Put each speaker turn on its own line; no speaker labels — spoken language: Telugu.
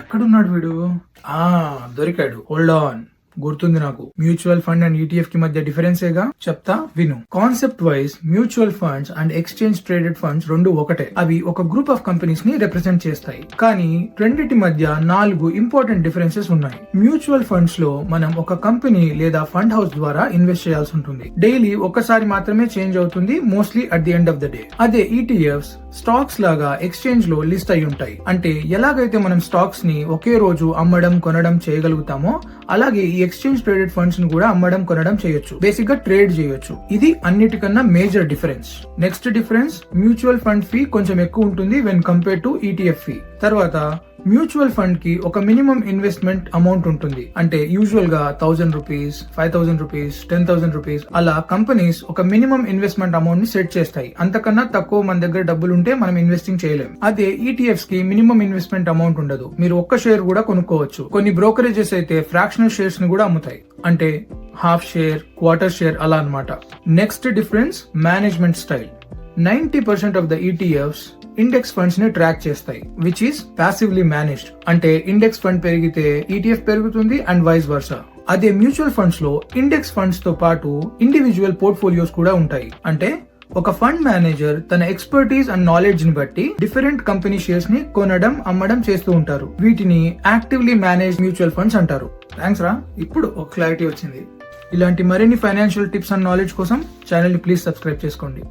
ఎక్కడున్నాడు వీడు? ఆ దొరికాడు. Hold on. గుర్తుంది నాకు. మ్యూచువల్ ఫండ్ అండ్ ఈటీఎఫ్ కి మధ్య డిఫరెన్సేగా చెప్తా విను. Concept wise mutual funds and exchange traded funds రెండు ఒకటే. అవి ఒక గ్రూప్ ఆఫ్ కంపెనీస్ ని రిప్రజెంట్ చేస్తాయి. కానీ రెండిటి మధ్య 4 ఇంపార్టెంట్ డిఫరెన్సెస్ ఉన్నాయి. మ్యూచువల్ ఫండ్స్ లో మనం ఒక కంపెనీ లేదా ఫండ్ హౌస్ ద్వారా ఇన్వెస్ట్ చేయాల్సి ఉంటుంది. డైలీ ఒక్కసారి మాత్రమే చేంజ్ అవుతుంది, mostly at the end of the day. అదే ఈటీఎఫ్స్ స్టాక్స్ లాగా ఎక్స్చేంజ్ లో లిస్ట్ అయి ఉంటాయి. అంటే ఎలాగైతే మనం స్టాక్స్ ని ఒకే రోజు అమ్మడం కొనడం చేయగలుగుతామో అలాగే ఈ ఎక్స్చేంజ్ ట్రేడెడ్ ఫండ్స్ ను కూడా అమ్మడం కొనడం చేయొచ్చు. బేసిక్ గా ట్రేడ్ చేయొచ్చు. ఇది అన్నిటికన్నా major difference. Next difference, mutual fund fee కొంచెం ఎక్కువ ఉంటుంది when compare to ETF fee. తర్వాత మ్యూచువల్ ఫండ్ కి ఒక మినిమం ఇన్వెస్ట్మెంట్ అమౌంట్ ఉంటుంది. అంటే యూజువల్ గా 1000 రూపీస్, 5000 రూపీస్, 10,000 రూపీస్ అలా కంపెనీస్ ఒక మినిమం ఇన్వెస్ట్మెంట్ అమౌంట్ ని సెట్ చేస్తాయి. అంతకన్నా తక్కువ మన దగ్గర డబ్బులు ఉంటే మనం ఇన్వెస్టింగ్ చేయలేం. అదే ఈటీఎఫ్స్ కి మినిమం ఇన్వెస్ట్మెంట్ అమౌంట్ ఉండదు. మీరు ఒక్క షేర్ కూడా కొనుక్కోవచ్చు. కొన్ని బ్రోకరేజెస్ అయితే ఫ్రాక్షనల్ షేర్స్ ని కూడా అమ్ముతాయి. అంటే హాఫ్ షేర్, క్వార్టర్ షేర్ అలా అన్నమాట. Next difference, management style. 90% of the ETFs index funds ని ట్రాక్ చేస్తాయి, విచ్ ఈస్ ప్యాసివ్లీ మేనేజ్డ్. అంటే ఇండెక్స్ ఫండ్ పెరిగితే ఈటీఎఫ్ పెరుగుతుంది అండ్ వైస్ వర్సా. అదే మ్యూచువల్ ఫండ్స్ లో ఇండెక్స్ ఫండ్స్ తో పాటు ఇండివిజువల్ పోర్ట్ఫోలియోస్ కూడా ఉంటాయి. అంటే ఒక ఫండ్ మేనేజర్ తన ఎక్స్పర్టీస్ అండ్ నాలెడ్జ్ ని బట్టి డిఫరెంట్ కంపెనీ షేర్స్ ని కొనడం అమ్మడం చేస్తూ ఉంటారు. వీటిని యాక్టివ్లీ మేనేజ్ మ్యూచువల్ ఫండ్స్ అంటారు. థ్యాంక్స్ రా, ఇప్పుడు ఒక క్లారిటీ వచ్చింది. ఇలాంటి మరిన్ని ఫైనాన్షియల్ టిప్స్ అండ్ నాలెడ్జ్ కోసం ఛానల్ ని ప్లీజ్ సబ్స్క్రైబ్ చేసుకోండి.